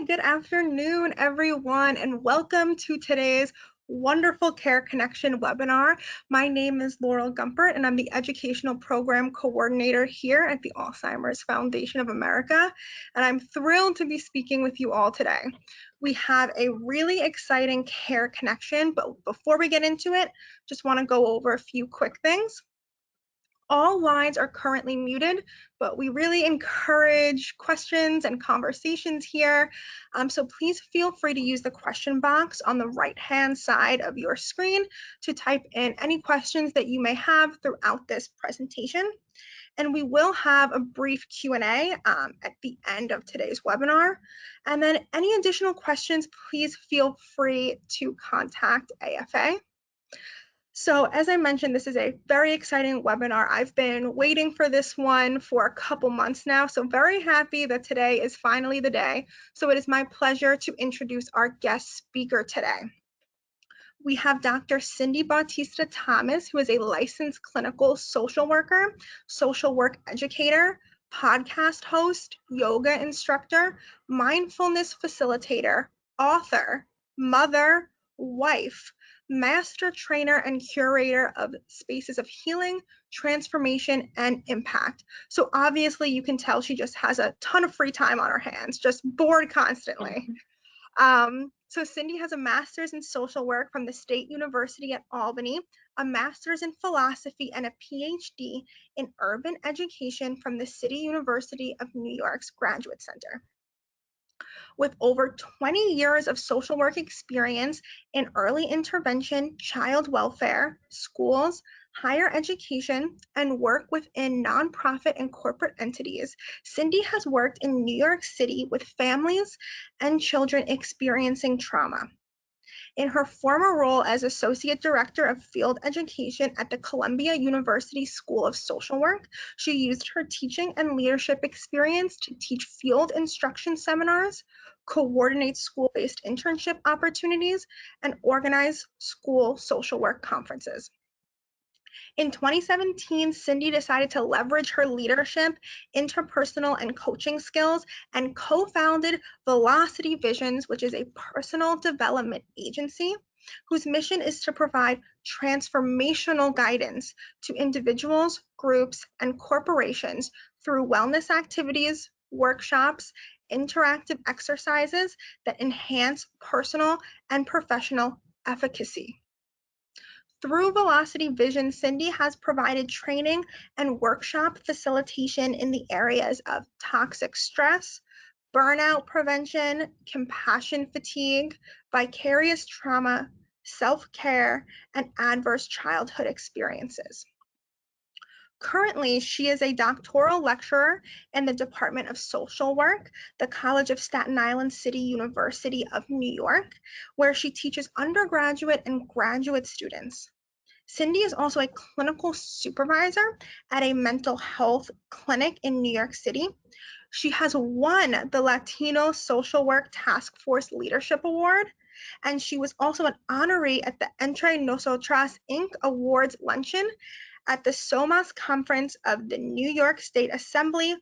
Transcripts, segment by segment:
Hi, good afternoon, everyone, and welcome to today's wonderful Care Connection webinar. My name is Laurel Gumpert, and I'm the Educational Program Coordinator here at the Alzheimer's Foundation of America, and I'm thrilled to be speaking with you all today. We have a really exciting Care Connection, but before we get into it, just want to go over a few quick things. All lines are currently muted, but we really encourage questions and conversations here. So please feel free to use the question box on the right-hand side of your screen to type in any questions that you may have throughout this presentation. And we will have a brief Q&A at the end of today's webinar. And then any additional questions, please feel free to contact AFA. So as I mentioned, this is a very exciting webinar. I've been waiting for this one for a couple months now, so very happy that today is finally the day. So it is my pleasure to introduce our guest speaker today. We have Dr. Cindy Bautista-Thomas, who is a licensed clinical social worker, social work educator, podcast host, yoga instructor, mindfulness facilitator, author, mother, wife, master trainer and curator of spaces of healing, transformation, and impact. So obviously you can tell she just has a ton of free time on her hands, just bored constantly. So Cindy has a master's in social work from the State University at Albany, a master's in philosophy, and a PhD in urban education from the City University of New York's Graduate Center. With over 20 years of social work experience in early intervention, child welfare, schools, higher education, and work within nonprofit and corporate entities, Cindy has worked in New York City with families and children experiencing trauma. In her former role as Associate Director of Field Education at the Columbia University School of Social Work, she used her teaching and leadership experience to teach field instruction seminars, coordinate school-based internship opportunities, and organize school social work conferences. In 2017, Cindy decided to leverage her leadership, interpersonal, and coaching skills and co-founded Velocity Visions, which is a personal development agency whose mission is to provide transformational guidance to individuals, groups, and corporations through wellness activities, workshops, interactive exercises that enhance personal and professional efficacy. Through Velocity Vision, Cindy has provided training and workshop facilitation in the areas of toxic stress, burnout prevention, compassion fatigue, vicarious trauma, self-care, and adverse childhood experiences. Currently, she is a doctoral lecturer in the Department of Social Work, the College of Staten Island City University of New York, where she teaches undergraduate and graduate students. Cindy is also a clinical supervisor at a mental health clinic in New York City. She has won the Latino Social Work Task Force Leadership Award, and she was also an honoree at the Entre Nosotras Inc. Awards Luncheon at the SOMAS Conference of the New York State Assembly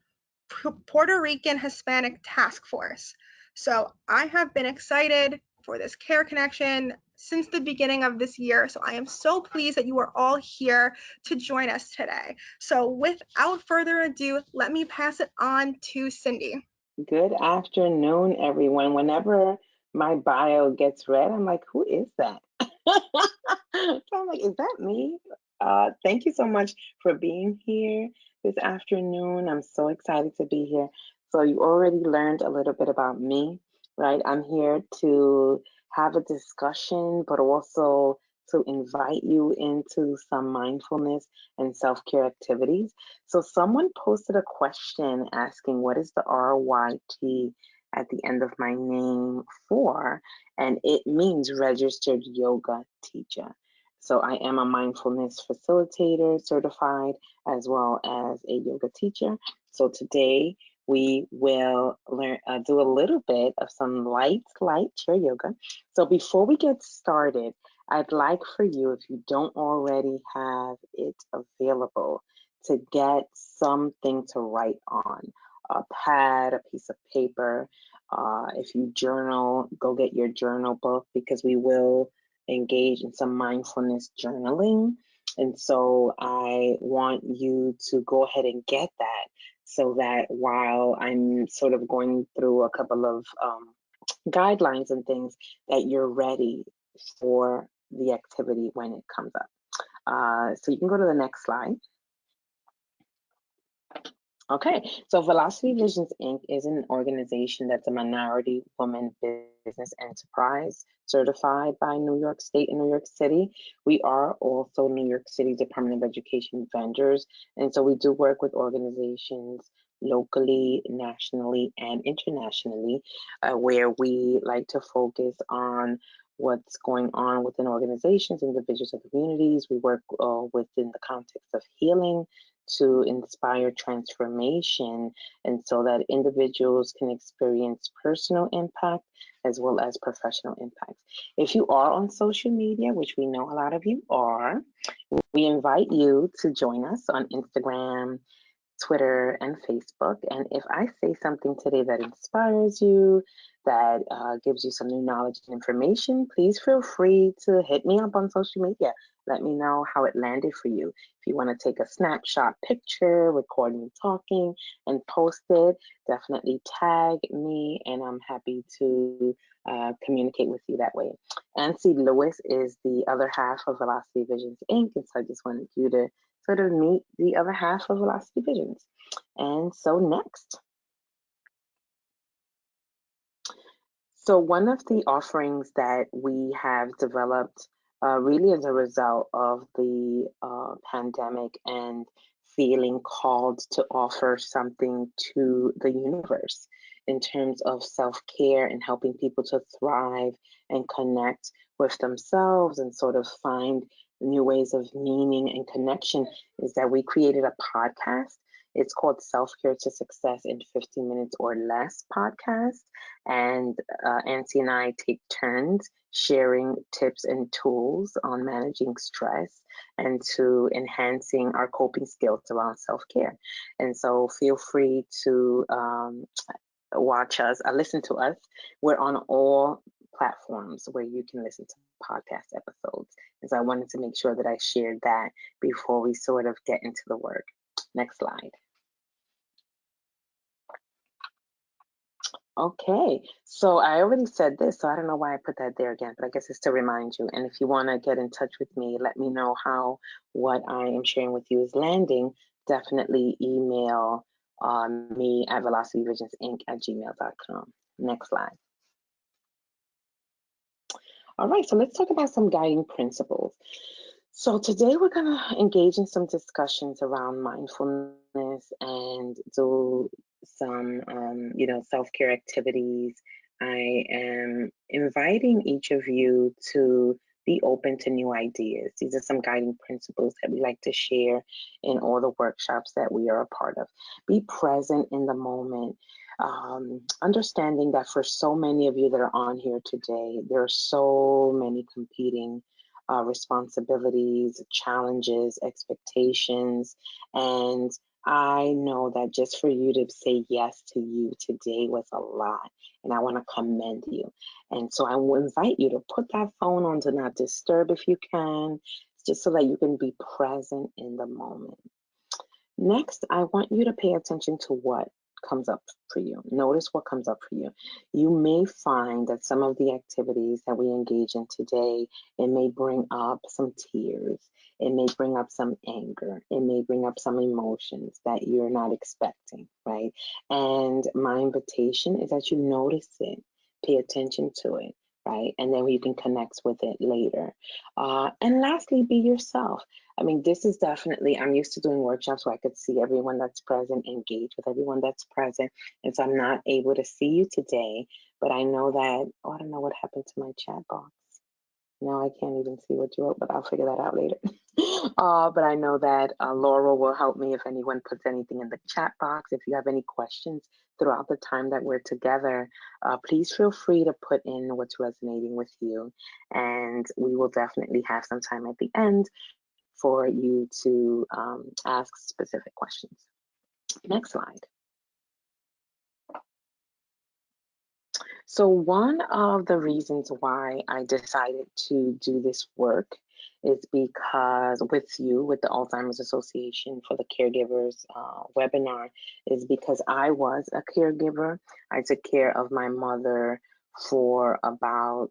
Puerto Rican Hispanic Task Force. So I have been excited for this Care Connection since the beginning of this year. So I am so pleased that you are all here to join us today. So without further ado, let me pass it on to Cindy. Good afternoon, everyone. Whenever my bio gets read, I'm like, who is that? So I'm like, is that me? Thank you so much for being here this afternoon. I'm so excited to be here. So you already learned a little bit about me, right? I'm here to have a discussion, but also to invite you into some mindfulness and self-care activities. So someone posted a question asking, what is the RYT at the end of my name for? And it means registered yoga teacher. So I am a mindfulness facilitator certified as well as a yoga teacher. So today we will learn, do a little bit of some light chair yoga. So before we get started, I'd like for you, if you don't already have it available, to get something to write on. a pad, a piece of paper. If you journal, go get your journal book, because we will engage in some mindfulness journaling. And so I want you to go ahead and get that, so that while I'm sort of going through a couple of guidelines and things, that you're ready for the activity when it comes up. So you can go to the next slide. Okay, so Velocity Visions Inc. is an organization that's a minority woman business enterprise certified by New York State and New York City. We are also New York City Department of Education vendors, and so we do work with organizations locally, nationally, and internationally, where we like to focus on what's going on within organizations, individuals, and communities. We work within the context of healing to inspire transformation, and so that individuals can experience personal impact as well as professional impact. If you are on social media, which we know a lot of you are, we invite you to join us on Instagram, Twitter, and Facebook. And if I say something today that inspires you, that gives you some new knowledge and information, please feel free to hit me up on social media. Let me know how it landed for you. If you want to take a snapshot picture, record me talking, and post it, definitely tag me, and I'm happy to communicate with you that way. Nancy Lewis is the other half of Velocity Visions Inc., and so I just wanted you to sort of meet the other half of Velocity Visions. And so next. So one of the offerings that we have developed really as a result of the pandemic and feeling called to offer something to the universe in terms of self-care and helping people to thrive and connect with themselves and sort of find new ways of meaning and connection, is that we created a podcast. It's called SelfCare to Success in 15 Minutes or Less podcast. And Auntie and I take turns sharing tips and tools on managing stress and to enhancing our coping skills around self-care. And so feel free to watch us, listen to us. We're on all platforms where you can listen to podcast episodes. And so I wanted to make sure that I shared that before we sort of get into the work. Next slide. Okay, so I already said this, so I don't know why I put that there again, but I guess it's to remind you. And if you want to get in touch with me, let me know how what I am sharing with you is landing. Definitely email me at velocityvisionsinc@gmail.com. Next slide. All right, so let's talk about some guiding principles. So today we're going to engage in some discussions around mindfulness and do some, self-care activities. I am inviting each of you to be open to new ideas. These are some guiding principles that we like to share in all the workshops that we are a part of. Be present in the moment. Understanding that for so many of you that are on here today, there are so many competing responsibilities, challenges, expectations. And I know that just for you to say yes to you today was a lot. And I want to commend you. And so I will invite you to put that phone on Do Not Disturb if you can, just so that you can be present in the moment. Next, I want you to pay attention to what comes up for you. Notice what comes up for you. You may find that some of the activities that we engage in today, it may bring up some tears. It may bring up some anger. It may bring up some emotions that you're not expecting, right? And my invitation is that you notice it, pay attention to it, right? And then you can connect with it later. And lastly, be yourself. I mean, this is definitely, I'm used to doing workshops where I could see everyone that's present, engage with everyone that's present. And so I'm not able to see you today, but I know that, I don't know what happened to my chat box. Now I can't even see what you wrote, but I'll figure that out later. But I know that Laura will help me if anyone puts anything in the chat box. If you have any questions throughout the time that we're together, please feel free to put in what's resonating with you. And we will definitely have some time at the end for you to ask specific questions. Next slide. So one of the reasons why I decided to do this work is because with the Alzheimer's Association for the Caregivers webinar, is because I was a caregiver. I took care of my mother for about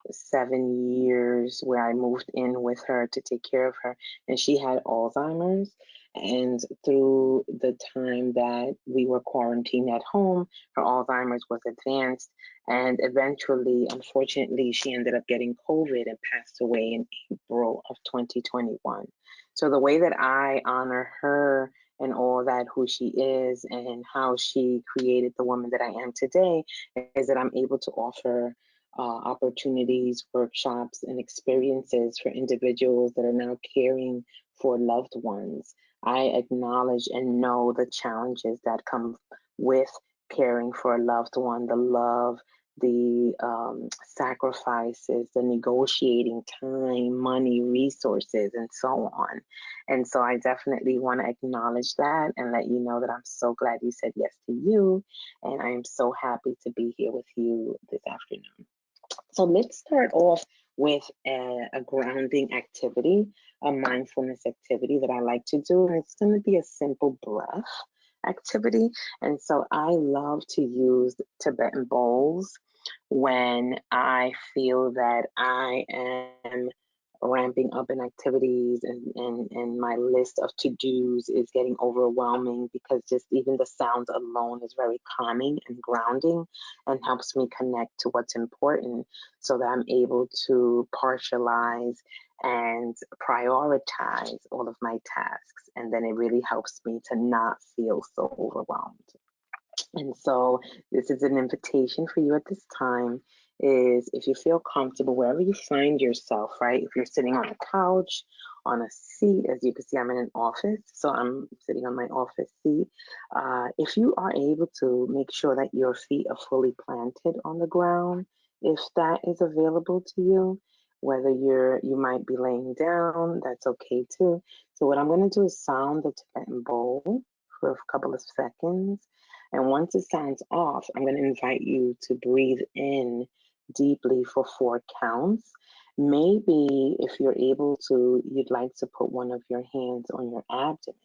7 years, where I moved in with her to take care of her, and she had Alzheimer's. And through the time that we were quarantined at home, her Alzheimer's was advanced, and eventually, unfortunately, she ended up getting COVID and passed away in April of 2021. So the way that I honor her and all that, who she is and how she created the woman that I am today, is that I'm able to offer opportunities, workshops, and experiences for individuals that are now caring for loved ones. I acknowledge and know the challenges that come with caring for a loved one, the love, the sacrifices, the negotiating time, money, resources, and so on. And so I definitely want to acknowledge that and let you know that I'm so glad you said yes to you. And I am so happy to be here with you this afternoon. So let's start off with a grounding activity, a mindfulness activity that I like to do. And it's going to be a simple breath activity. And so I love to use Tibetan bowls when I feel that I am ramping up in activities and my list of to-dos is getting overwhelming, because just even the sound alone is very calming and grounding and helps me connect to what's important, so that I'm able to partialize and prioritize all of my tasks. And then it really helps me to not feel so overwhelmed. And so this is an invitation for you at this time, is if you feel comfortable wherever you find yourself, right? If you're sitting on a couch, on a seat, as you can see, I'm in an office, so I'm sitting on my office seat. If you are able to, make sure that your feet are fully planted on the ground, if that is available to you. Whether you might be laying down, that's okay too. So what I'm going to do is sound the Tibetan bowl for a couple of seconds. And once it sounds off, I'm going to invite you to breathe in deeply for 4 counts. Maybe if you're able to, you'd like to put one of your hands on your abdomen,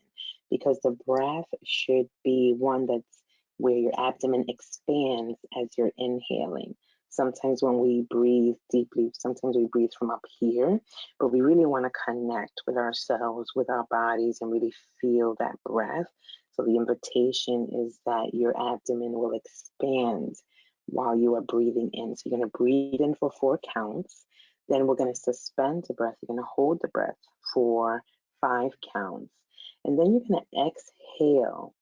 because the breath should be one that's where your abdomen expands as you're inhaling. Sometimes when we breathe deeply, sometimes we breathe from up here, but we really want to connect with ourselves, with our bodies, and really feel that breath. So the invitation is that your abdomen will expand while you are breathing in. So you're going to breathe in for 4 counts. Then we're going to suspend the breath. You're going to hold the breath for 5 counts. And then you're going to exhale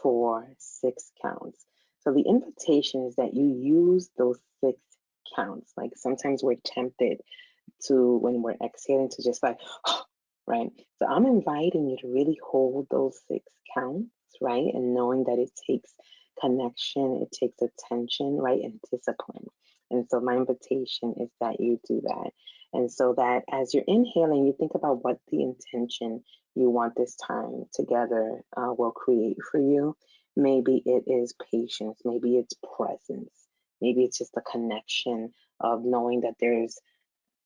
for 6 counts. So the invitation is that you use those 6 counts. Like sometimes we're tempted to, when we're exhaling, to just like, right? So I'm inviting you to really hold those 6 counts, right? And knowing that it takes connection, it takes attention, right? And discipline. And so my invitation is that you do that. And so that as you're inhaling, you think about what the intention you want this time together will create for you. Maybe it is patience, maybe it's presence, maybe it's just a connection of knowing that there's,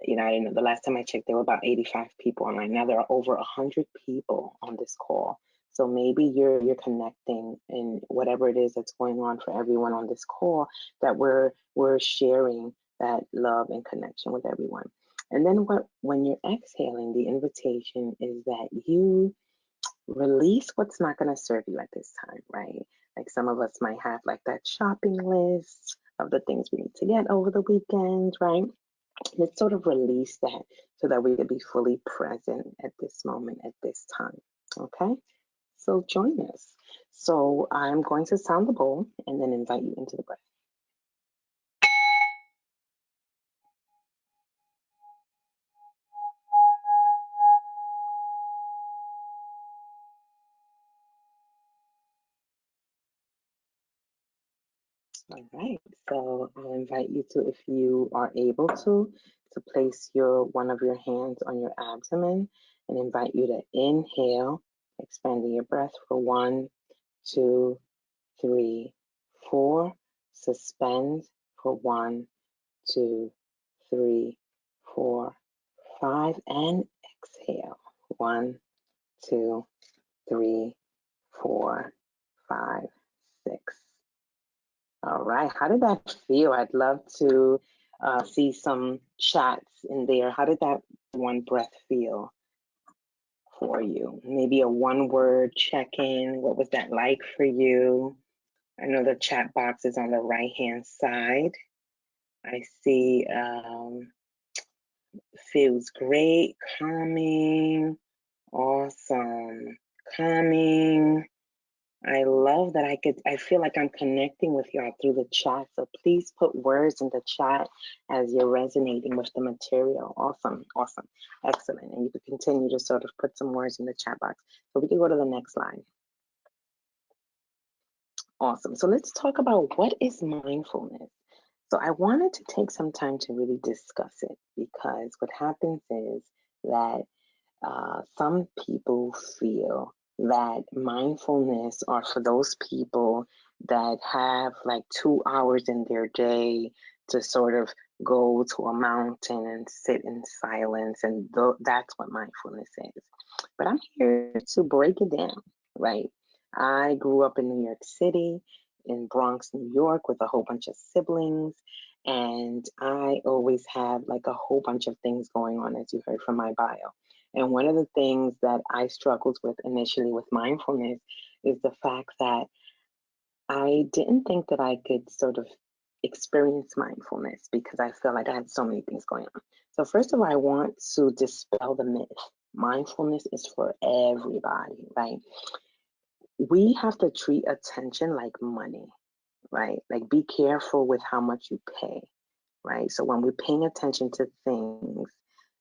I don't know, the last time I checked, there were about 85 people online. Now there are over 100 people on this call. So maybe you're connecting in whatever it is that's going on for everyone on this call, that we're sharing that love and connection with everyone. And then when you're exhaling, the invitation is that you release what's not going to serve you at this time, right? Like some of us might have like that shopping list of the things we need to get over the weekend, right? Let's sort of release that so that we can be fully present at this moment, at this time. Okay? So join us. So I'm going to sound the bowl and then invite you into the breath. All right. So I'll invite you to, if you are able to place one of your hands on your abdomen, and invite you to inhale, expanding your breath for 1, 2, 3, 4. Suspend for 1, 2, 3, 4, 5, and exhale. 1, 2, 3, 4, 5, 6. All right, how did that feel? I'd love to see some chats in there. How did that one breath feel for you? Maybe a one-word check-in. What was that like for you? I know the chat box is on the right-hand side. I see feels great, calming, awesome, calming. I love that I feel like I'm connecting with y'all through the chat. So please put words in the chat as you're resonating with the material. Awesome, awesome, excellent. And you can continue to sort of put some words in the chat box. So we can go to the next slide. Awesome. So let's talk about what is mindfulness. So I wanted to take some time to really discuss it, because what happens is that some people feel that mindfulness are for those people that have like 2 hours in their day to sort of go to a mountain and sit in silence, and that's what mindfulness is. But I'm here to break it down, right? I grew up in New York City, in Bronx, New York, with a whole bunch of siblings. And I always had like a whole bunch of things going on, as you heard from my bio. And one of the things that I struggled with initially with mindfulness is the fact that I didn't think that I could sort of experience mindfulness because I felt like I had so many things going on. So first of all, I want to dispel the myth. Mindfulness is for everybody, right? We have to treat attention like money, right? Like be careful with how much you pay, right? So when we're paying attention to things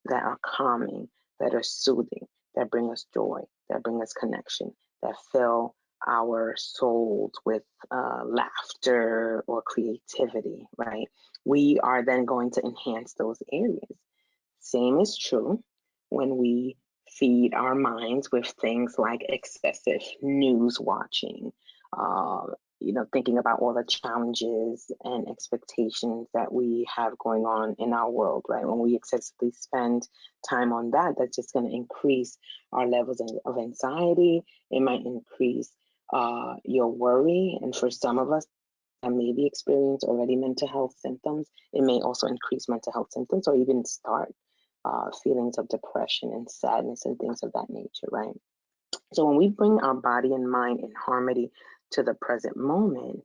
that are calming, that are soothing, that bring us joy, that bring us connection, that fill our souls with laughter or creativity, right? We are then going to enhance those areas. Same is true when we feed our minds with things like excessive news watching, uh, thinking about all the challenges and expectations that we have going on in our world, right? When we excessively spend time on that, that's just going to increase our levels of anxiety. It might increase your worry. And for some of us that maybe experience already mental health symptoms, it may also increase mental health symptoms or even start feelings of depression and sadness and things of that nature, right? So when we bring our body and mind in harmony to the present moment,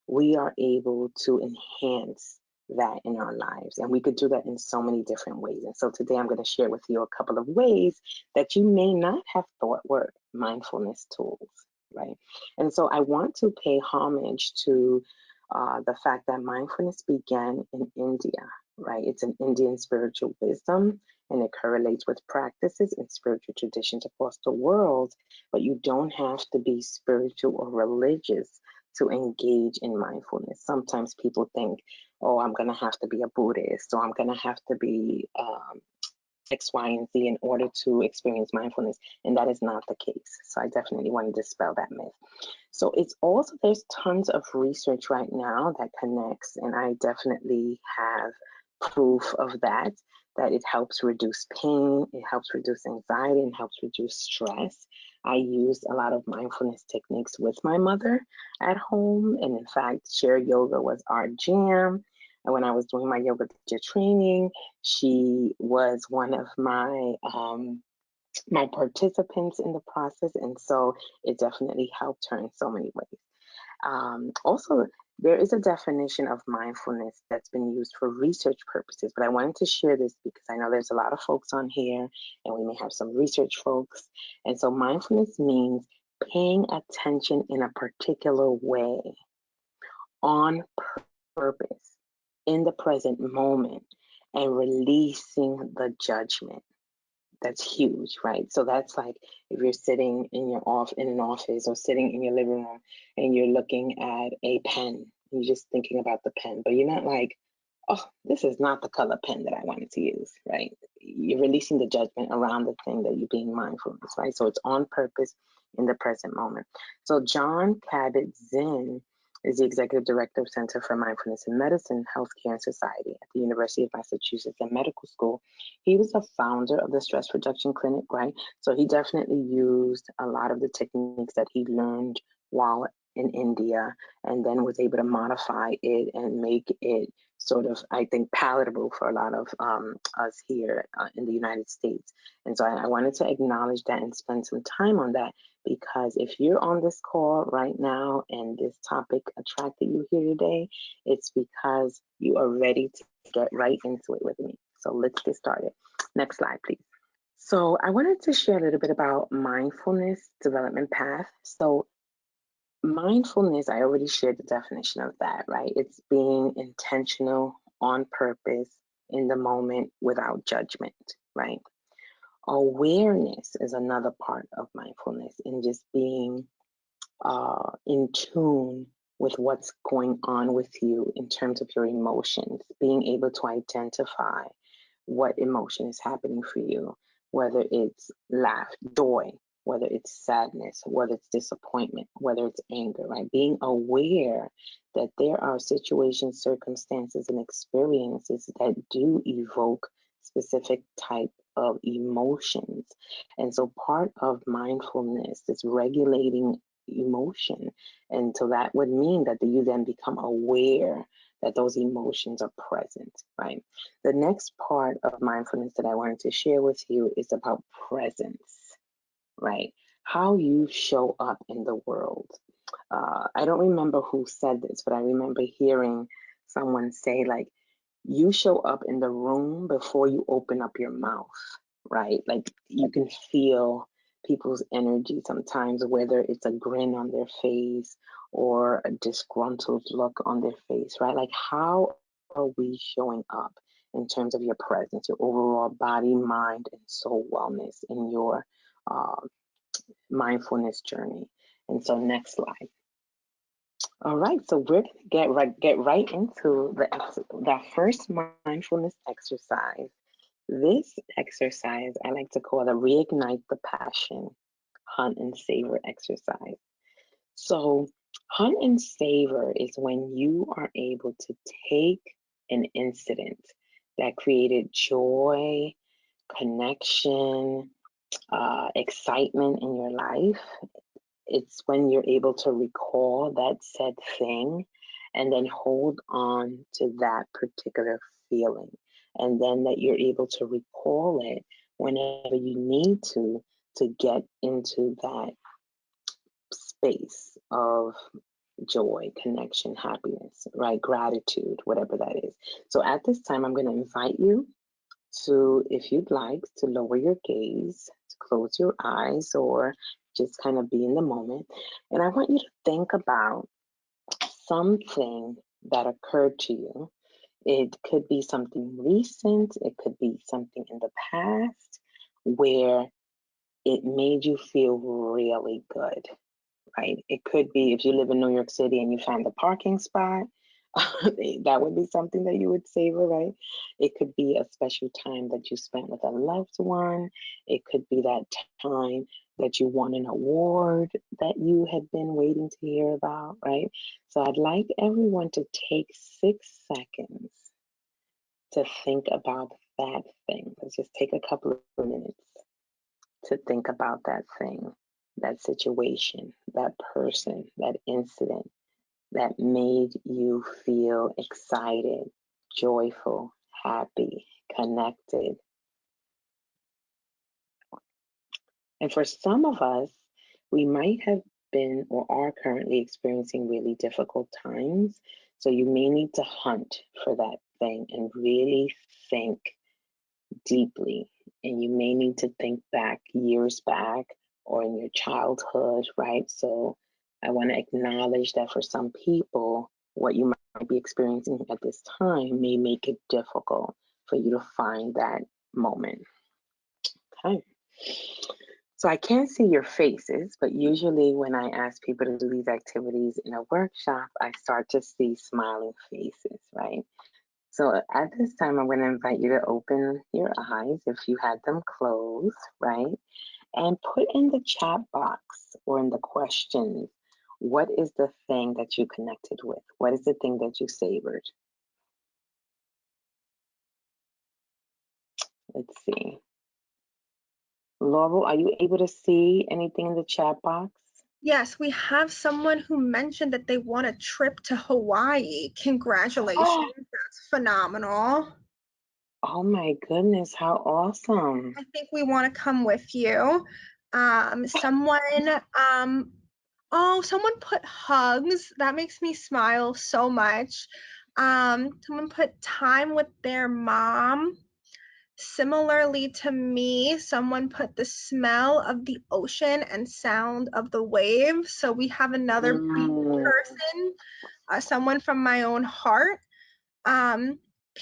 we are able to enhance that in our lives. And we could do that in so many different ways. And so today I'm going to share with you a couple of ways that you may not have thought were mindfulness tools, right? And so I want to pay homage to the fact that mindfulness began in India, right? It's an Indian spiritual wisdom, and it correlates with practices and spiritual traditions across the world. But you don't have to be spiritual or religious to engage in mindfulness. Sometimes people think, oh, I'm going to have to be a Buddhist, or I'm going to have to be X, Y, and Z in order to experience mindfulness. And that is not the case. So I definitely want to dispel that myth. So it's also, there's tons of research right now that connects, and I definitely have proof of that it helps reduce pain, it helps reduce anxiety, and helps reduce stress. I used a lot of mindfulness techniques with my mother at home. And in fact, chair yoga was our jam. And when I was doing my yoga teacher training, she was one of my participants in the process. And so it definitely helped her in so many ways. Also, there is a definition of mindfulness that's been used for research purposes, but I wanted to share this because I know there's a lot of folks on here and we may have some research folks. And so mindfulness means paying attention in a particular way, on purpose, in the present moment, and releasing the judgment. That's huge, right? So that's like if you're sitting in an office or sitting in your living room and you're looking at a pen, you're just thinking about the pen, but you're not like, oh, this is not the color pen that I wanted to use, right? You're releasing the judgment around the thing that you're being mindful of, right? So it's on purpose in the present moment. So John Kabat-Zinn is the Executive Director of Center for Mindfulness in Medicine, Healthcare, and Society at the University of Massachusetts and Medical School. He was a founder of the Stress Reduction Clinic, right? So he definitely used a lot of the techniques that he learned while in India, and then was able to modify it and make it sort of, I think, palatable for a lot of us here in the United States. And so I wanted to acknowledge that and spend some time on that, because if you're on this call right now and this topic attracted you here today, it's because you are ready to get right into it with me. So let's get started. Next slide, please. So I wanted to share a little bit about mindfulness development path. So mindfulness, I already shared the definition of that, right? It's being intentional, on purpose, in the moment, without judgment, right? Awareness is another part of mindfulness, and just being in tune with what's going on with you in terms of your emotions, being able to identify what emotion is happening for you, whether it's joy, whether it's sadness, whether it's disappointment, whether it's anger, right? Being aware that there are situations, circumstances, and experiences that do evoke specific type of emotions. And so part of mindfulness is regulating emotion. And so that would mean that you then become aware that those emotions are present, right? The next part of mindfulness that I wanted to share with you is about presence, right? How you show up in the world. I don't remember who said this, but I remember hearing someone say, like, you show up in the room before you open up your mouth, right? Like, you can feel people's energy sometimes, whether it's a grin on their face or a disgruntled look on their face, right? Like, how are we showing up in terms of your presence, your overall body, mind, and soul wellness in your mindfulness journey? And so next slide. All right, so we're gonna get right into the first mindfulness exercise. This exercise I like to call the Reignite the Passion Hunt and Savor exercise. So hunt and savor is when you are able to take an incident that created joy, connection, excitement in your life. It's when you're able to recall that said thing and then hold on to that particular feeling. And then that you're able to recall it whenever you need to get into that space of joy, connection, happiness, right? Gratitude, whatever that is. So at this time, I'm going to invite you to, if you'd like, to lower your gaze, to close your eyes, or just kind of be in the moment. And I want you to think about something that occurred to you. It could be something recent, it could be something in the past where it made you feel really good, right? It could be if you live in New York City and you found a parking spot, that would be something that you would savor, right? It could be a special time that you spent with a loved one. It could be that time that you won an award that you had been waiting to hear about, right? So I'd like everyone to take 6 seconds to think about that thing. Let's just take a couple of minutes to think about that thing, that situation, that person, that incident that made you feel excited, joyful, happy, connected. And for some of us, we might have been or are currently experiencing really difficult times. So you may need to hunt for that thing and really think deeply. And you may need to think back years back or in your childhood, right? So I want to acknowledge that for some people, what you might be experiencing at this time may make it difficult for you to find that moment. Okay. So I can't see your faces, but usually when I ask people to do these activities in a workshop, I start to see smiling faces, right? So at this time, I'm going to invite you to open your eyes if you had them closed, right? And put in the chat box or in the questions What is the thing that you connected with? What is the thing that you savored? Let's see. Laurel, are you able to see anything in the chat box? Yes, we have someone who mentioned that they want a trip to Hawaii. Congratulations, that's phenomenal. Oh my goodness, how awesome. I think we want to come with you. Someone, oh, someone put hugs. That makes me smile so much. Someone put time with their mom. Similarly to me, someone put the smell of the ocean and sound of the waves. So we have another beach Mm, person, someone from my own heart. Um,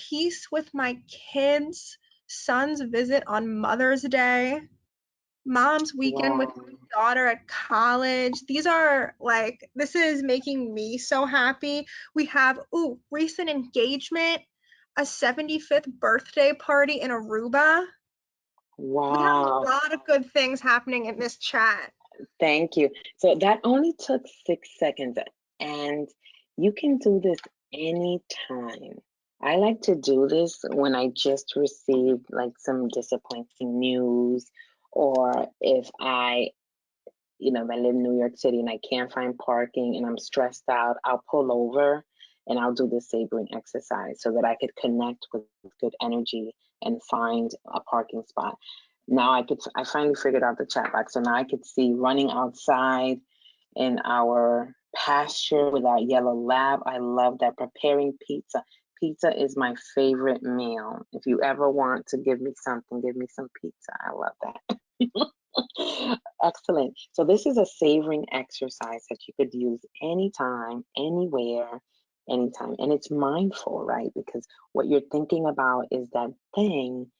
Peace with my kids, son's visit on Mother's Day, mom's weekend with wow. my daughter at college. These are like, this is making me so happy. We have, recent engagement, a 75th birthday party in Aruba. We have a Wow. lot of good things happening in this chat. Thank you. So that only took 6 seconds, and you can do this anytime. I like to do this when I just received like some disappointing news, or if if I live in New York City and I can't find parking and I'm stressed out, I'll pull over and I'll do the savoring exercise so that I could connect with good energy and find a parking spot. Now I finally figured out the chat box. So now I could see running outside in our pasture with our yellow lab. I love that. Preparing pizza. Pizza is my favorite meal. If you ever want to give me something, give me some pizza. I love that. Excellent. So this is a savoring exercise that you could use anytime, anywhere, anytime. And it's mindful, right? Because what you're thinking about is that thing,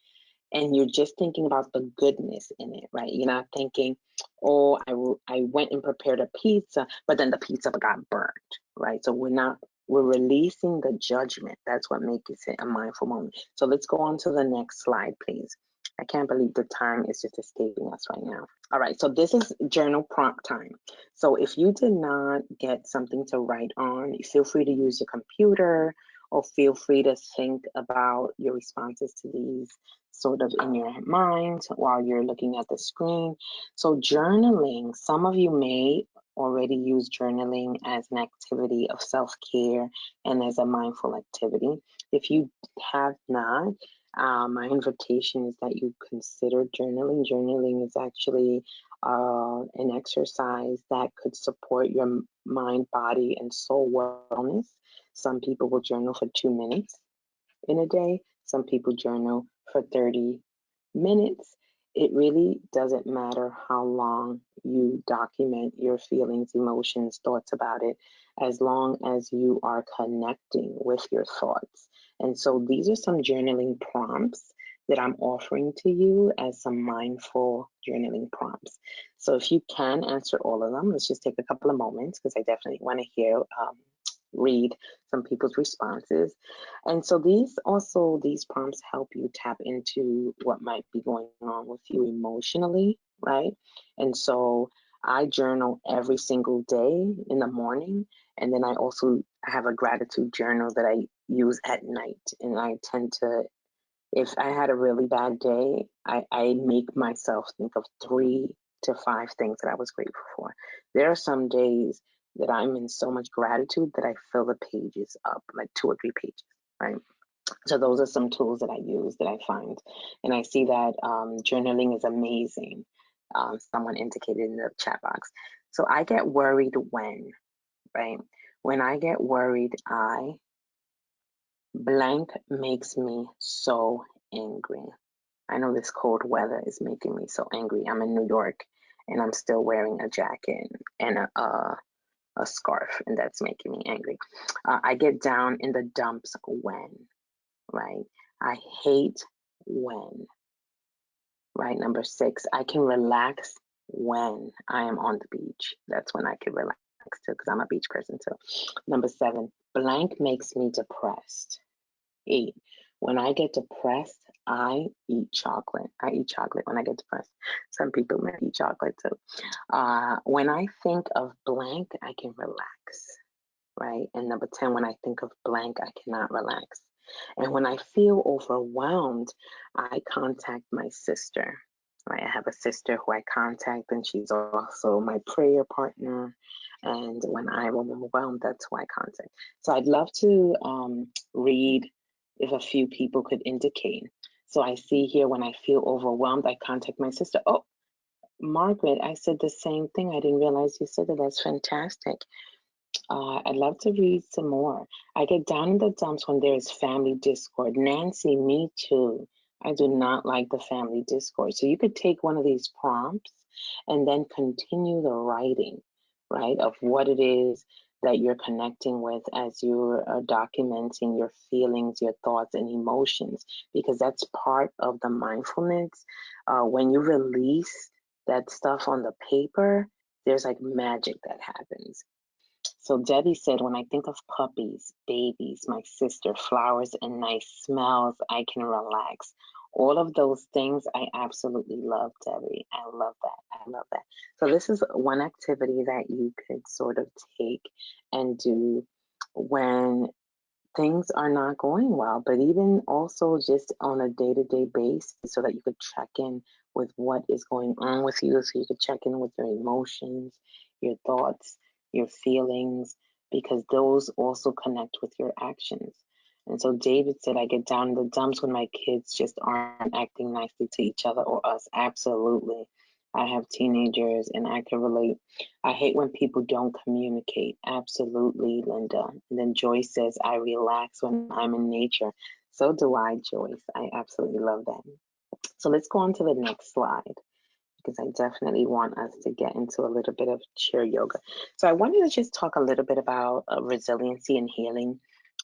and you're just thinking about the goodness in it, right? You're not thinking, oh, I went and prepared a pizza, but then the pizza got burnt, right? So we're releasing the judgment. That's what makes it a mindful moment. So let's go on to the next slide, please. I can't believe the time is just escaping us right now. All right, so this is journal prompt time. So if you did not get something to write on, feel free to use your computer, or feel free to think about your responses to these sort of in your mind while you're looking at the screen. So journaling, some of you may already use journaling as an activity of self-care and as a mindful activity. If you have not, my invitation is that you consider journaling. Journaling is actually an exercise that could support your mind, body, and soul wellness. Some people will journal for 2 minutes in a day. Some people journal for 30 minutes. It really doesn't matter how long you document your feelings, emotions, thoughts about it, as long as you are connecting with your thoughts. And so these are some journaling prompts that I'm offering to you as some mindful journaling prompts. So if you can answer all of them, let's just take a couple of moments because I definitely want to read some people's responses. And so these prompts help you tap into what might be going on with you emotionally, right? And so I journal every single day in the morning. And then I also have a gratitude journal that I use at night. And I tend to, if I had a really bad day, I make myself think of 3 to 5 things that I was grateful for. There are some days that I'm in so much gratitude that I fill the pages up, like 2 or 3 pages, right? So those are some tools that I use that I find. And I see that journaling is amazing. Someone indicated in the chat box. So I get worried when, right? When I get worried, blank makes me so angry. I know this cold weather is making me so angry. I'm in New York and I'm still wearing a jacket and a scarf, and that's making me angry. I get down in the dumps when, right? I hate when, right? Number 6, I can relax when I am on the beach. That's when I can relax too, because I'm a beach person too. Number 7, blank makes me depressed. 8, When I get depressed, I eat chocolate. I eat chocolate when I get depressed. Some people may eat chocolate too. When I think of blank, I can relax, right? And number 10, when I think of blank, I cannot relax. And when I feel overwhelmed, I contact my sister, right? I have a sister who I contact, and she's also my prayer partner. And when I'm overwhelmed, that's who I contact. So I'd love to read if a few people could indicate. So I see here when I feel overwhelmed, I contact my sister. Oh, Margaret, I said the same thing. I didn't realize you said that. That's fantastic. I'd love to read some more. I get down in the dumps when there is family discord. Nancy, me too. I do not like the family discord. So you could take one of these prompts and then continue the writing, right, of what it is that you're connecting with as you're documenting your feelings, your thoughts, and emotions, because that's part of the mindfulness. When you release that stuff on the paper, there's like magic that happens. So Debbie said, when I think of puppies, babies, my sister, flowers, and nice smells, I can relax. All of those things I absolutely love, Debbie. I love that. I love that. So this is one activity that you could sort of take and do when things are not going well, but even also just on a day-to-day basis so that you could check in with what is going on with you, so you could check in with your emotions, your thoughts, your feelings, because those also connect with your actions. And so David said, I get down in the dumps when my kids just aren't acting nicely to each other or us. Absolutely. I have teenagers and I can relate. I hate when people don't communicate. Absolutely, Linda. And then Joyce says, I relax when I'm in nature. So do I, Joyce. I absolutely love that. So let's go on to the next slide because I definitely want us to get into a little bit of chair yoga. So I wanted to just talk a little bit about resiliency and healing.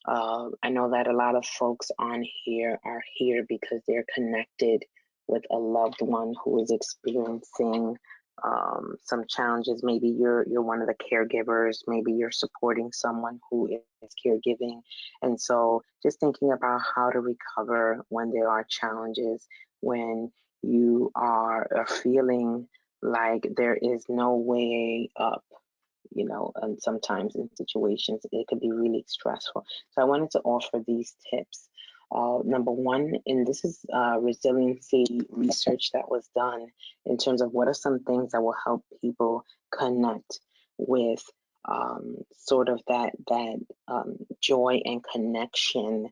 I know that a lot of folks on here are here because they're connected with a loved one who is experiencing some challenges. Maybe you're one of the caregivers. Maybe you're supporting someone who is caregiving, and so just thinking about how to recover when there are challenges, when you are feeling like there is no way up, and sometimes in situations it could be really stressful. So I wanted to offer these tips. Number one, and this is resiliency research that was done in terms of what are some things that will help people connect with sort of that joy and connection,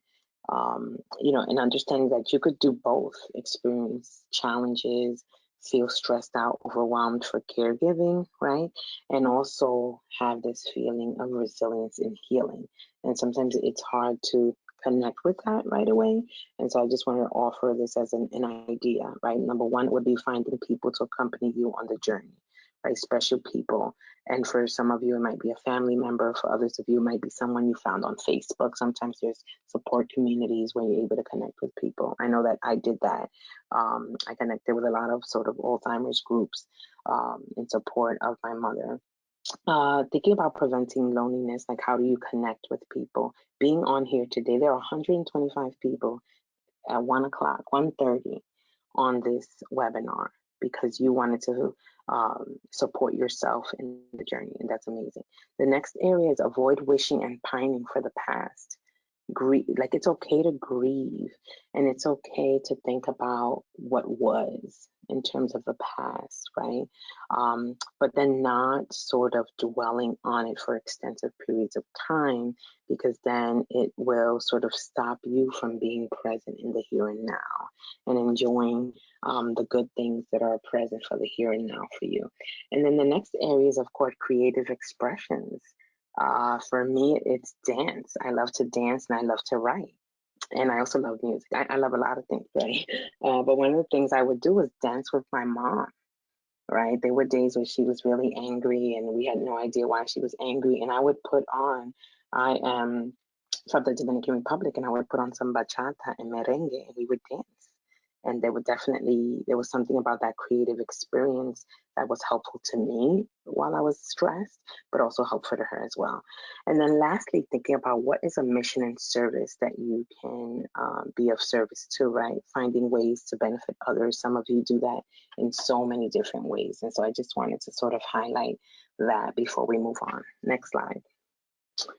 and understanding that you could do both, experience challenges, feel stressed out, overwhelmed for caregiving, right? And also have this feeling of resilience and healing. And sometimes it's hard to connect with that right away. And so I just want to offer this as an idea, right? Number one would be finding people to accompany you on the journey, right? Special people. And for some of you, it might be a family member. For others of you, it might be someone you found on Facebook. Sometimes there's support communities where you're able to connect with people. I know that I did that. I connected with a lot of sort of Alzheimer's groups in support of my mother. Thinking about preventing loneliness, like how do you connect with people? Being on here today, there are 125 people at 1 o'clock, 1:30 on this webinar because you wanted to support yourself in the journey, and that's amazing. The next area is avoid wishing and pining for the past. Grieve, like it's okay to grieve, and it's okay to think about what was in terms of the past, right? But then not sort of dwelling on it for extensive periods of time, because then it will sort of stop you from being present in the here and now and enjoying the good things that are present for the here and now for you. And then the next area is, of course, creative expressions. For me, it's dance. I love to dance and I love to write. And I also love music. I love a lot of things, right? But one of the things I would do was dance with my mom, right? There were days where she was really angry and we had no idea why she was angry. And I would put on, I am from the Dominican Republic, and I would put on some bachata and merengue and we would dance. And there was something about that creative experience that was helpful to me while I was stressed, but also helpful to her as well. And then lastly, thinking about what is a mission and service that you can be of service to, right? Finding ways to benefit others. Some of you do that in so many different ways. And so I just wanted to sort of highlight that before we move on. Next slide.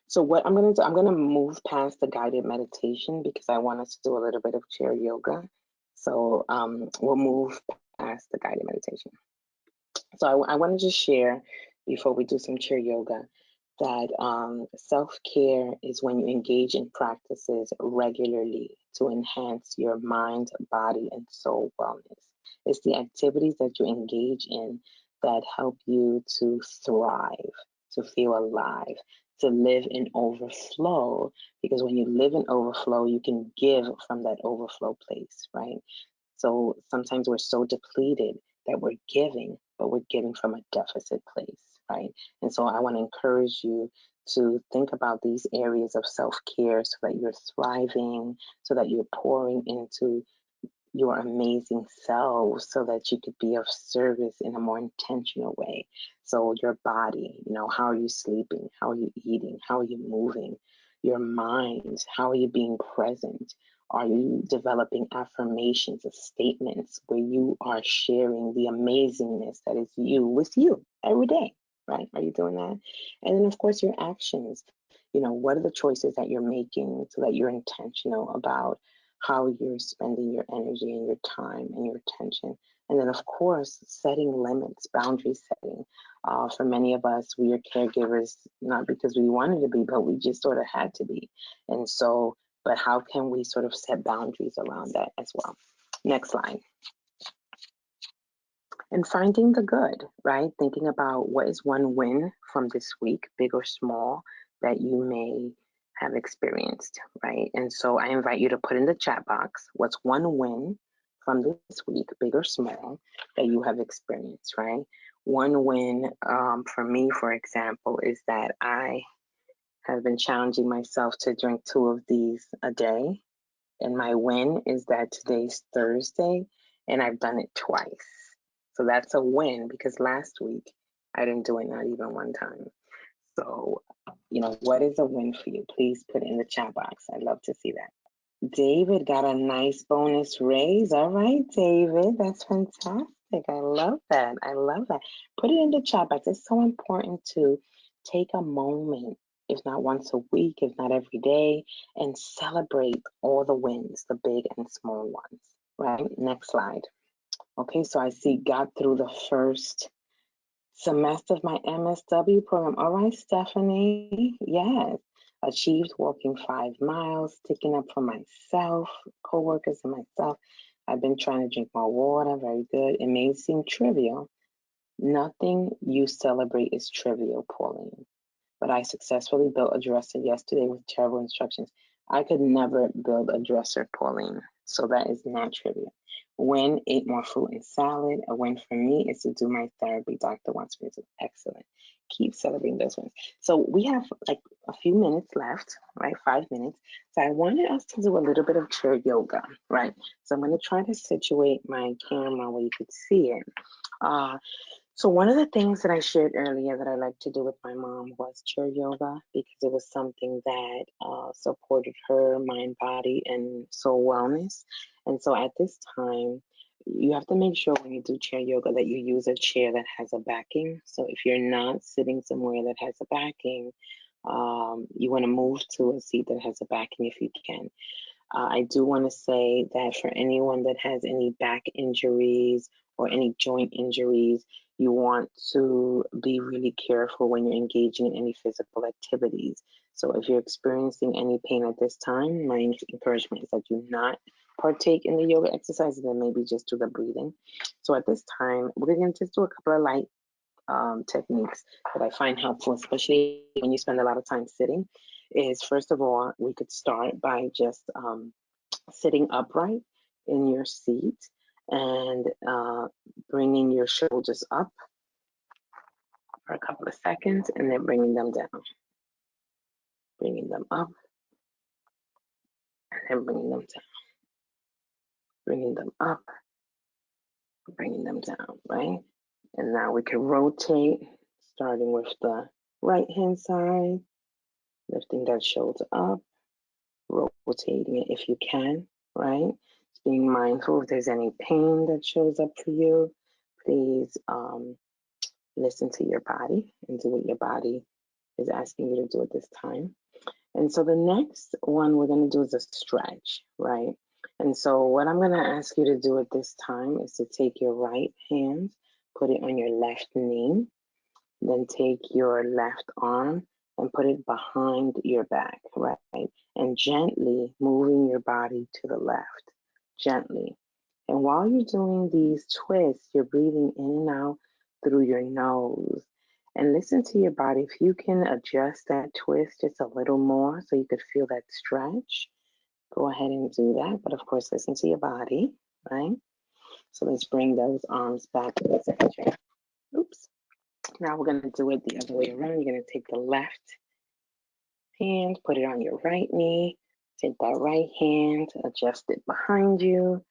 So what I'm going to do, I'm going to move past the guided meditation because I want us to do a little bit of chair yoga. So we'll move past the guided meditation. So I want to just share before we do some chair yoga that self-care is when you engage in practices regularly to enhance your mind, body, and soul wellness. It's the activities that you engage in that help you to thrive, to feel alive, to live in overflow. Because when you live in overflow, you can give from that overflow place, right? So sometimes we're so depleted that we're giving, but we're giving from a deficit place, right? And so I want to encourage you to think about these areas of self-care so that you're thriving, so that you're pouring into your amazing selves so that you could be of service in a more intentional way. So your body, how are you sleeping? How are you eating? How are you moving? Your mind, how are you being present? Are you developing affirmations of statements where you are sharing the amazingness that is you with you every day, right? Are you doing that? And then, of course, your actions. What are the choices that you're making so that you're intentional about how you're spending your energy and your time and your attention? And then, of course, setting limits, boundary setting. For many of us, we are caregivers, not because we wanted to be, but we just sort of had to be. And so, but how can we sort of set boundaries around that as well? Next slide. And finding the good, right? Thinking about what is one win from this week, big or small, that you may have experienced, right? And so I invite you to put in the chat box what's one win from this week, big or small, that you have experienced, right? One win for me, for example, is that I have been challenging myself to drink 2 of these a day. And my win is that today's Thursday and I've done it twice. So that's a win because last week I didn't do it not even one time. So, what is a win for you? Please put it in the chat box. I'd love to see that. David got a nice bonus raise. All right, David, that's fantastic. I love that. I love that. Put it in the chat box. It's so important to take a moment, if not once a week, if not every day, and celebrate all the wins, the big and small ones, right? Next slide. Okay, so I see got through the first semester of my MSW program. All right, Stephanie. Yes. Achieved walking 5 miles, sticking up for myself, coworkers, and myself. I've been trying to drink more water. Very good. It may seem trivial. Nothing you celebrate is trivial, Pauline. But I successfully built a dresser yesterday with terrible instructions. I could never build a dresser, Pauline. So that is not trivial. Win, ate more fruit and salad. A win for me is to do my therapy. Doctor wants me to. Excellent. Keep celebrating those wins. So we have like a few minutes left, right? 5 minutes. So I wanted us to do a little bit of chair yoga, right? So I'm going to try to situate my camera where you could see it. So one of the things that I shared earlier that I like to do with my mom was chair yoga because it was something that supported her mind, body, and soul wellness. And so at this time, you have to make sure when you do chair yoga that you use a chair that has a backing. So if you're not sitting somewhere that has a backing, you want to move to a seat that has a backing if you can. I do want to say that for anyone that has any back injuries or any joint injuries, you want to be really careful when you're engaging in any physical activities. So if you're experiencing any pain at this time, my encouragement is that you not partake in the yoga exercises and maybe just do the breathing. So at this time, we're going to just do a couple of light techniques that I find helpful, especially when you spend a lot of time sitting. Is first of all, we could start by just sitting upright in your seat and bringing your shoulders up for a couple of seconds and then bringing them down. Bringing them up and then bringing them down. bringing them up, bringing them down, right? And now we can rotate, starting with the right hand side, lifting that shoulder up, rotating it if you can, right? Just being mindful if there's any pain that shows up for you, please listen to your body and do what your body is asking you to do at this time. And so the next one we're going to do is a stretch, right? And so what I'm going to ask you to do at this time is to take your right hand, put it on your left knee, then take your left arm and put it behind your back, right? And gently moving your body to the left, gently. And while you're doing these twists, you're breathing in and out through your nose. And listen to your body. If you can adjust that twist just a little more so you could feel that stretch, go ahead and do that. But of course, listen to your body, right? So let's bring those arms back to the center. Oops. Now we're going to do it the other way around. You're going to take the left hand, put it on your right knee, take that right hand, adjust it behind you,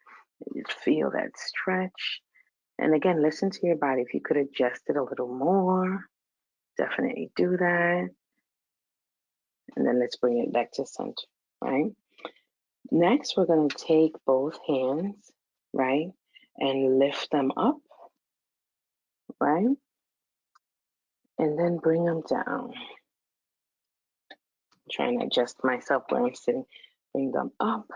and just feel that stretch. And again, listen to your body. If you could adjust it a little more, definitely do that. And then let's bring it back to center, right? Next, we're going to take both hands, right, and lift them up, right? And then bring them down. I'm trying to adjust myself where I'm sitting. Bring them up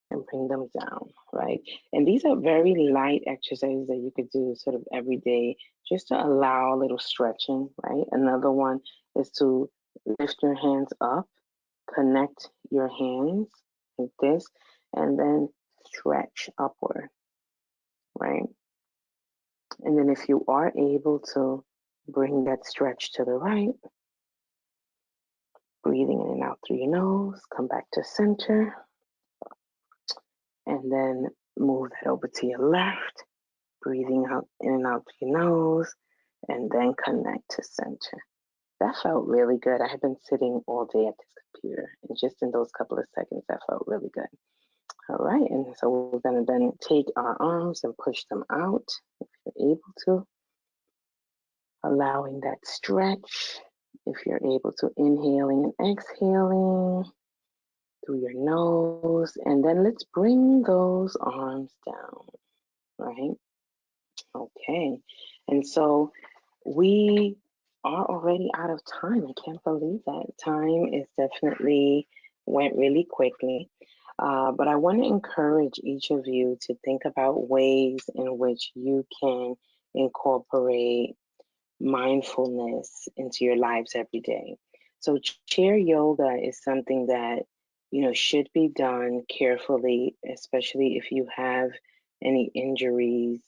and bring them down, right? And these are very light exercises that you could do sort of every day just to allow a little stretching, right? Another one is to lift your hands up, connect your hands like this, and then stretch upward, right? And then if you are able to bring that stretch to the right, breathing in and out through your nose, come back to center, and then move that over to your left, breathing out in and out through your nose, and then connect to center. That felt really good. I have been sitting all day at this computer, and just in those couple of seconds, that felt really good. All right, and so we're going to then take our arms and push them out if you're able to, allowing that stretch. If you're able to, inhaling and exhaling through your nose, and then let's bring those arms down, right? Okay, and so we are already out of time. I can't believe that. Time is definitely went really quickly. But I want to encourage each of you to think about ways in which you can incorporate mindfulness into your lives every day. So chair yoga is something that should be done carefully, especially if you have any injuries.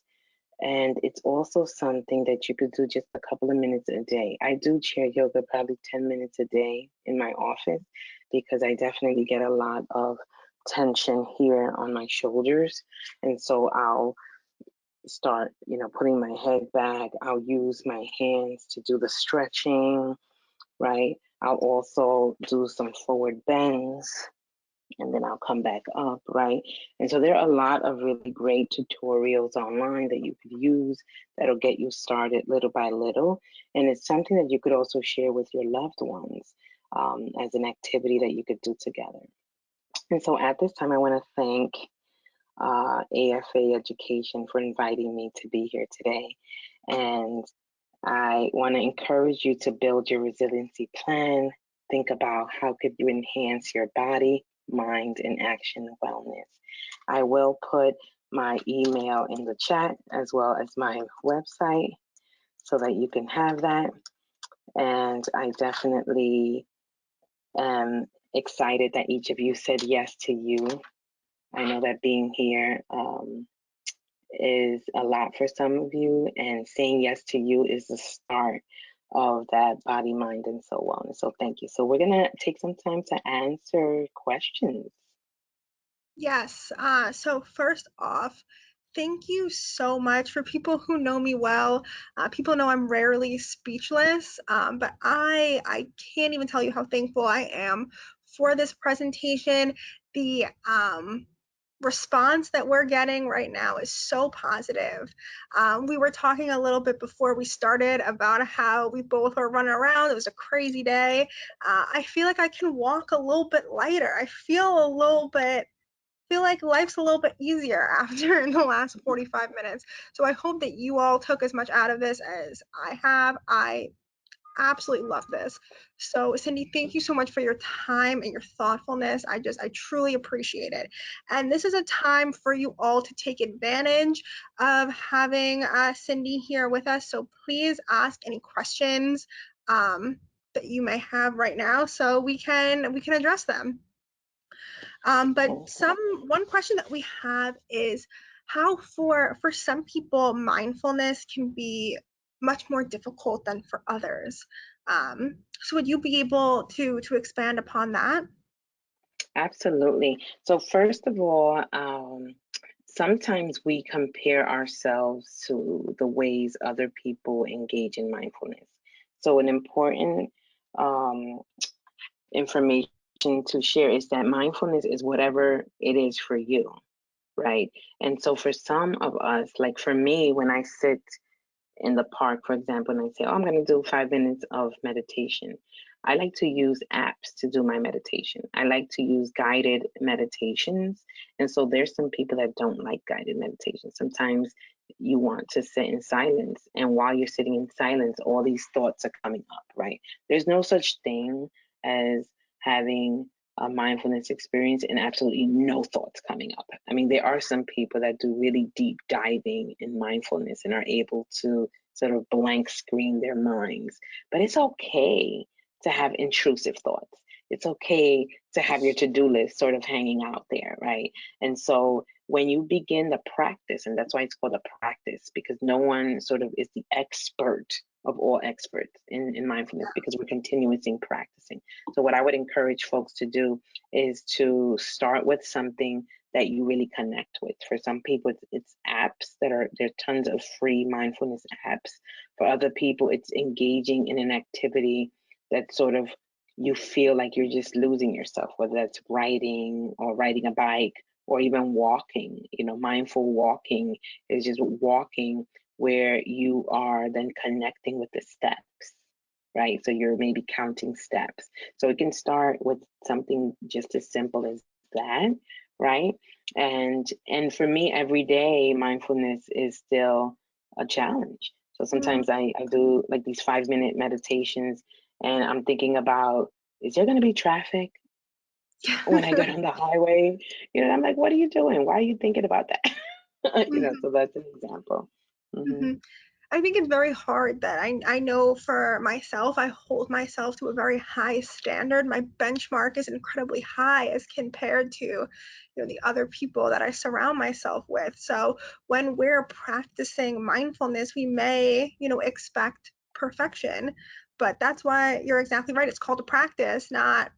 And it's also something that you could do just a couple of minutes a day. I do chair yoga probably 10 minutes a day in my office because I definitely get a lot of tension here on my shoulders. And so I'll start, putting my head back. I'll use my hands to do the stretching, right? I'll also do some forward bends and then I'll come back up, right? And so there are a lot of really great tutorials online that you could use that'll get you started little by little. And it's something that you could also share with your loved ones as an activity that you could do together. And so at this time, I want to thank AFA Education for inviting me to be here today. And I want to encourage you to build your resiliency plan. Think about how could you enhance your body, mind, and action wellness. I will put my email in the chat as well as my website so that you can have that. And I definitely am excited that each of you said yes to you. I know that being here is a lot for some of you, and saying yes to you is the start of that body, mind, and soul wellness. So thank you. So we're gonna take some time to answer questions. Yes. So first off, thank you so much. For people who know me well, people know I'm rarely speechless, but I can't even tell you how thankful I am for this presentation. The response that we're getting right now is so positive. We were talking a little bit before we started about how we both were running around. It was a crazy day. I feel like I can walk a little bit lighter. I feel like life's a little bit easier after in the last 45 minutes. So I hope that you all took as much out of this as I have. I absolutely love this. So Cindy, thank you so much for your time and your thoughtfulness. I truly appreciate it. And this is a time for you all to take advantage of having Cindy here with us. So please ask any questions that you may have right now so we can address them. But one question that we have is how for some people mindfulness can be much more difficult than for others. So would you be able to expand upon that? Absolutely. So first of all, sometimes we compare ourselves to the ways other people engage in mindfulness. So an important um, information to share is that mindfulness is whatever it is for you, right? And so for some of us, like for me, when I sit in the park, for example, and I say, oh, I'm going to do 5 minutes of meditation. I like to use apps to do my meditation. I like to use guided meditations. And so there's some people that don't like guided meditation. Sometimes you want to sit in silence. And while you're sitting in silence, all these thoughts are coming up, right? There's no such thing as having a mindfulness experience and absolutely no thoughts coming up. I mean, there are some people that do really deep diving in mindfulness and are able to sort of blank screen their minds. But it's okay to have intrusive thoughts. It's okay to have your to-do list sort of hanging out there, right? And so when you begin the practice, and that's why it's called a practice, because no one sort of is the expert of all experts in mindfulness, because we're continuously practicing. So what I would encourage folks to do is to start with something that you really connect with. For some people, it's apps there are tons of free mindfulness apps. For other people, it's engaging in an activity that sort of you feel like you're just losing yourself, whether that's writing or riding a bike or even walking. Mindful walking is just walking where you are then connecting with the steps, right? So you're maybe counting steps. So it can start with something just as simple as that, right? And for me, every day, mindfulness is still a challenge. So sometimes I do like these 5-minute meditations and I'm thinking about, is there going to be traffic when I get on the highway? I'm like, what are you doing? Why are you thinking about that? So that's an example. Mm-hmm. I think it's very hard that I know for myself, I hold myself to a very high standard. My benchmark is incredibly high as compared to, the other people that I surround myself with. So when we're practicing mindfulness, we may, expect perfection, but that's why you're exactly right. It's called a practice, not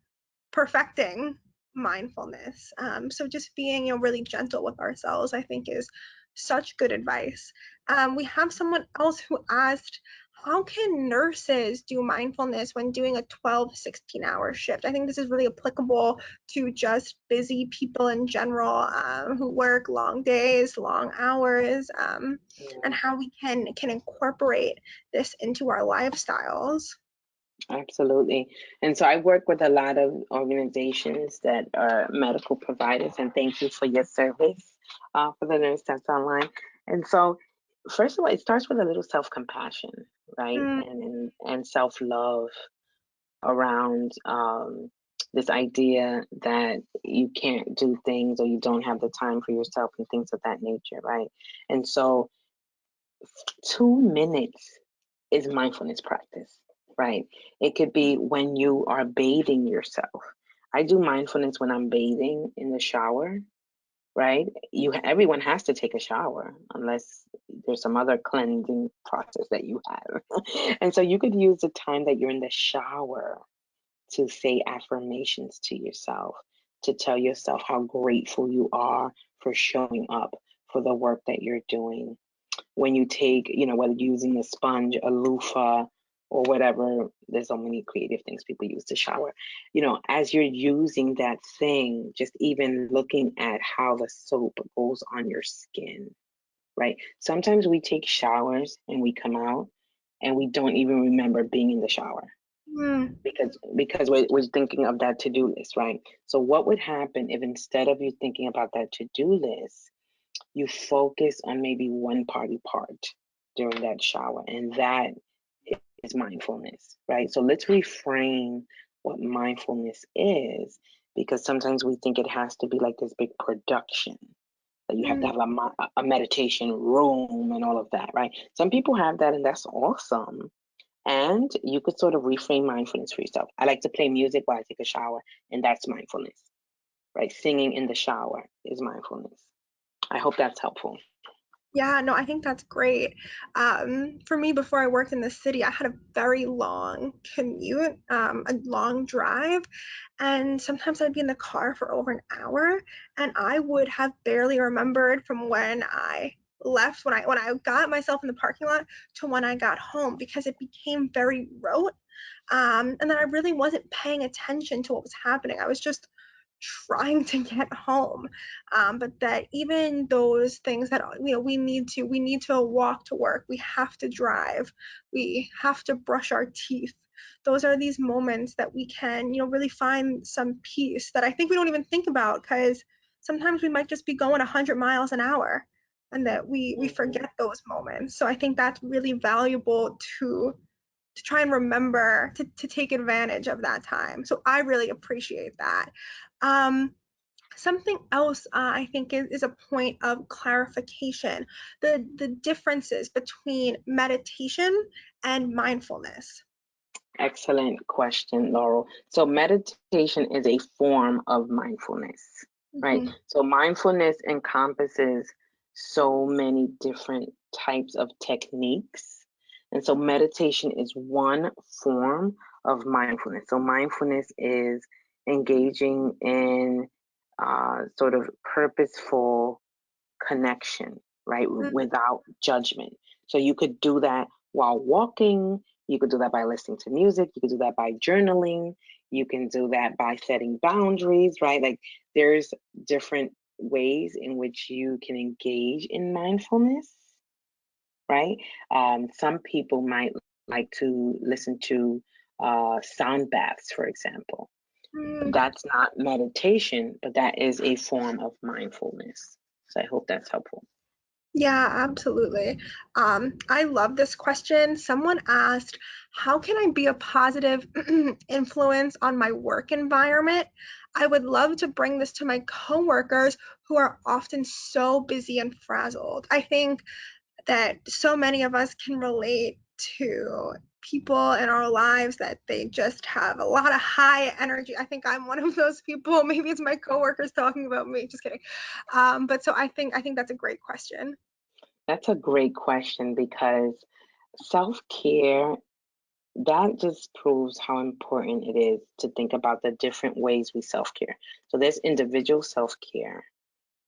perfecting mindfulness. So just being, really gentle with ourselves, I think, is such good advice. We have someone else who asked, how can nurses do mindfulness when doing a 12, 16-hour shift? I think this is really applicable to just busy people in general who work long days, long hours, and how we can incorporate this into our lifestyles. Absolutely. And so I work with a lot of organizations that are medical providers, and thank you for your service for the nurse that's online. And so, first of all, it starts with a little self-compassion, right? Mm, And self-love around this idea that you can't do things or you don't have the time for yourself and things of that nature, right? And so 2 minutes is mindfulness practice, right? It could be when you are bathing yourself. I do mindfulness when I'm bathing in the shower, right? Everyone has to take a shower unless there's some other cleansing process that you have. And so you could use the time that you're in the shower to say affirmations to yourself, to tell yourself how grateful you are for showing up for the work that you're doing. When you take, whether using a sponge, a loofah, or whatever. There's so many creative things people use to shower. As you're using that thing, just even looking at how the soap goes on your skin, right? Sometimes we take showers and we come out and we don't even remember being in the shower Mm, because we're thinking of that to-do list, right? So what would happen if instead of you thinking about that to-do list, you focus on maybe one party part during that shower, and that is mindfulness, right? So let's reframe what mindfulness is, because sometimes we think it has to be like this big production, that you have to mm. have a meditation room and all of that, right? Some people have that, and that's awesome. And you could sort of reframe mindfulness for yourself. I like to play music while I take a shower, and that's mindfulness, right? Singing in the shower is mindfulness. I hope that's helpful. Yeah, no, I think that's great. For me, before I worked in the city, I had a very long commute, a long drive, and sometimes I'd be in the car for over an hour, and I would have barely remembered from when I left, when I got myself in the parking lot to when I got home, because it became very rote. And then I really wasn't paying attention to what was happening. I was just trying to get home. But that even those things that we need to walk to work, we have to drive, we have to brush our teeth. Those are these moments that we can, really find some peace that I think we don't even think about, because sometimes we might just be going 100 miles an hour, and that we Mhm. forget those moments. So I think that's really valuable to try and remember to take advantage of that time. So I really appreciate that. Um, Something else I think is a point of clarification: the differences between meditation and mindfulness. Excellent question, Laurel. So, meditation is a form of mindfulness, right? Mm-hmm. So, mindfulness encompasses so many different types of techniques. And so, meditation is one form of mindfulness. So, mindfulness is engaging in sort of purposeful connection, right? Without judgment. So you could do that while walking. You could do that by listening to music. You could do that by journaling. You can do that by setting boundaries, right? Like there's different ways in which you can engage in mindfulness, right? Some people might like to listen to sound baths, for example. Mm, That's not meditation, but that is a form of mindfulness. So I hope that's helpful. yeah, absolutely. I love this question. Someone asked, how can I be a positive influence on my work environment? I would love to bring this to my coworkers who are often so busy and frazzled. I think that so many of us can relate to people in our lives that they just have a lot of high energy. I think I'm one of those people. Maybe it's my coworkers talking about me. Just kidding. But so I think that's a great question. That's a great question because self-care, that just proves how important it is to think about the different ways we self-care. So there's individual self-care,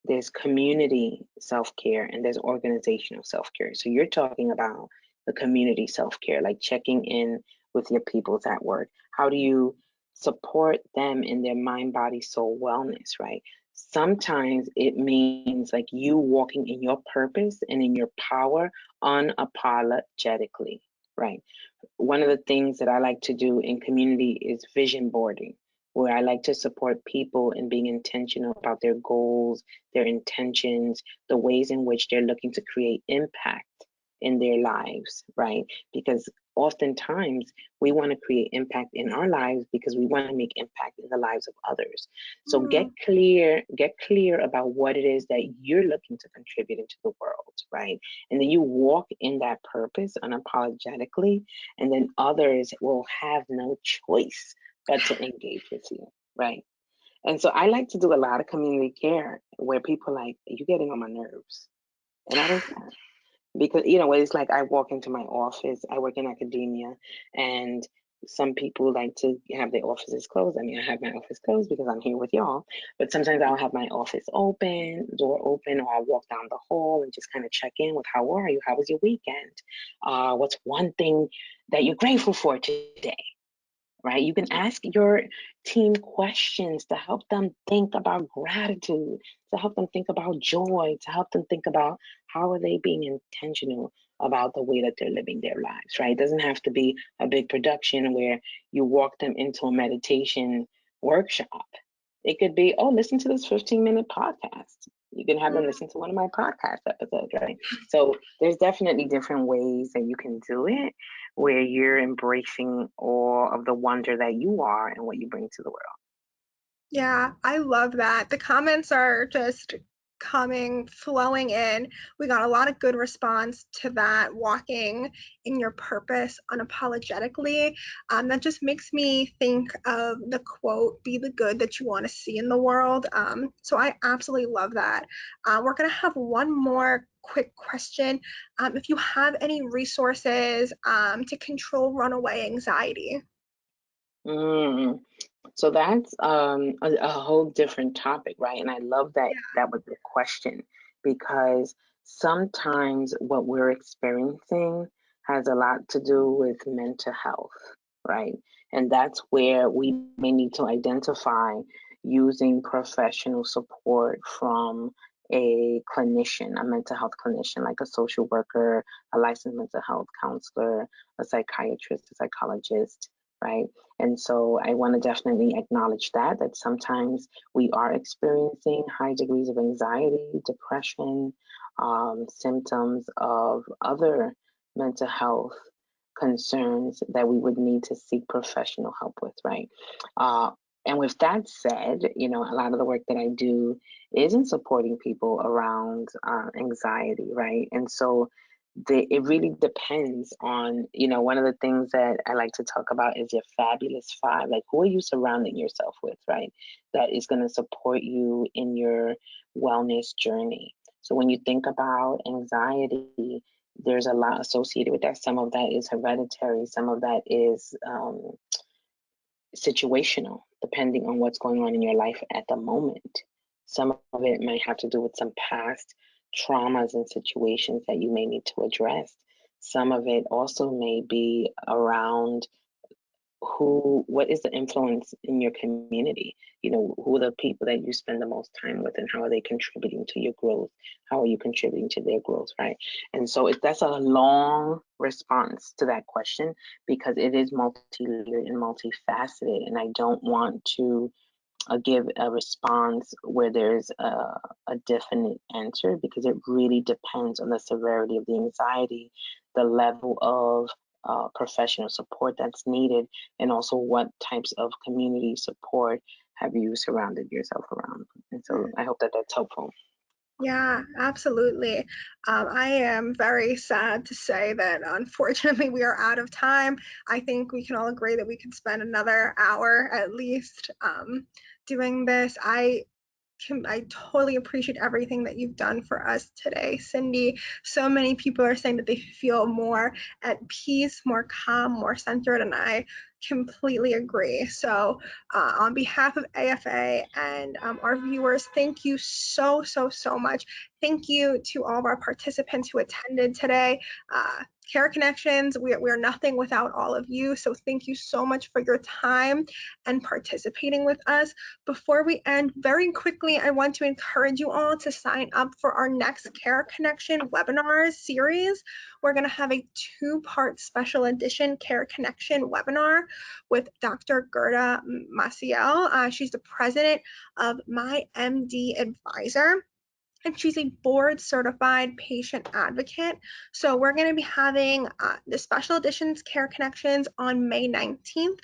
there's community self-care, and there's organizational self-care. So you're talking about the community self-care, like checking in with your peoples at work. How do you support them in their mind, body, soul wellness, right? Sometimes it means like you walking in your purpose and in your power unapologetically, right? One of the things that I like to do in community is vision boarding, where I like to support people in being intentional about their goals, their intentions, the ways in which they're looking to create impact in their lives, right? Because oftentimes we want to create impact in our lives because we want to make impact in the lives of others. So Mm, get clear about what it is that you're looking to contribute into the world, right? And then you walk in that purpose unapologetically, and then others will have no choice but to engage with you, right? And so I like to do a lot of community care where people are like, you're getting on my nerves. And I don't care. Because, it's like I walk into my office, I work in academia, and some people like to have their offices closed. I mean, I have my office closed because I'm here with y'all, but sometimes I'll have my office open, door open, or I'll walk down the hall and just kind of check in with how are you? How was your weekend? What's one thing that you're grateful for today? Right? You can ask your team questions to help them think about gratitude, to help them think about joy, to help them think about how are they being intentional about the way that they're living their lives, right? It doesn't have to be a big production where you walk them into a meditation workshop. It could be, oh, listen to this 15-minute podcast. You can have them listen to one of my podcast episodes, right? So there's definitely different ways that you can do it where you're embracing all of the wonder that you are and what you bring to the world. Yeah, I love that. The comments are just flowing in. We got a lot of good response to that, walking in your purpose unapologetically. That just makes me think of the quote, be the good that you want to see in the world. So I absolutely love that. We're going to have one more quick question. If you have any resources to control runaway anxiety. Mm. So that's a whole different topic, right? And I love that that was the question because sometimes what we're experiencing has a lot to do with mental health, right? And that's where we may need to identify using professional support from a clinician, a mental health clinician, like a social worker, a licensed mental health counselor, a psychiatrist, a psychologist, right? And so I want to definitely acknowledge that sometimes we are experiencing high degrees of anxiety, depression, symptoms of other mental health concerns that we would need to seek professional help with, right? And with that said, you know, a lot of the work that I do is in supporting people around anxiety, right? And so it really depends on, you know, one of the things that I like to talk about is your fabulous five. Like, who are you surrounding yourself with, right? That is going to support you in your wellness journey. So when you think about anxiety, there's a lot associated with that. Some of that is hereditary, some of that is situational, depending on what's going on in your life at the moment. Some of it might have to do with some past traumas and situations that you may need to address. Some of it also may be around what is the influence in your community? You know, who are the people that you spend the most time with and how are they contributing to your growth? How are you contributing to their growth, right? And so that's a long response to that question because it is multi-layered and multifaceted. And I don't want to give a response where there's a definite answer because it really depends on the severity of the anxiety, the level of professional support that's needed, and also what types of community support have you surrounded yourself around. And so I hope that that's helpful. Yeah, absolutely. I am very sad to say that unfortunately we are out of time. I think we can all agree that we could spend another hour at least doing this. I totally appreciate everything that you've done for us today, Cindy. So many people are saying that they feel more at peace, more calm, more centered, and I completely agree. So, on behalf of AFA and our viewers, thank you so much. Thank you to all of our participants who attended today. Care Connections, we're nothing without all of you. So thank you so much for your time and participating with us. Before we end, very quickly, I want to encourage you all to sign up for our next Care Connection webinar series. We're going to have a two-part special edition Care Connection webinar with Dr. Gerda Maciel. She's the president of My MD Advisor, and she's a board certified patient advocate. So we're going to be having the special editions Care Connections on May 19th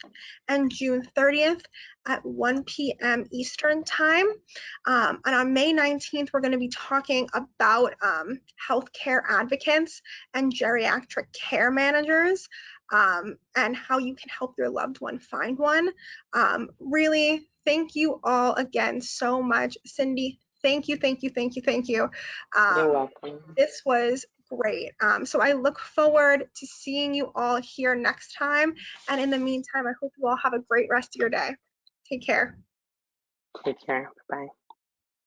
and June 30th at 1 p.m. Eastern time. And on May 19th, we're going to be talking about healthcare advocates and geriatric care managers. And how you can help your loved one find one. Really, thank you all again so much. Cindy, thank you. You're welcome. This was Great. So I look forward to seeing you all here next time. And in the meantime, I hope you all have a great rest of your day. Take care. Take care. Bye.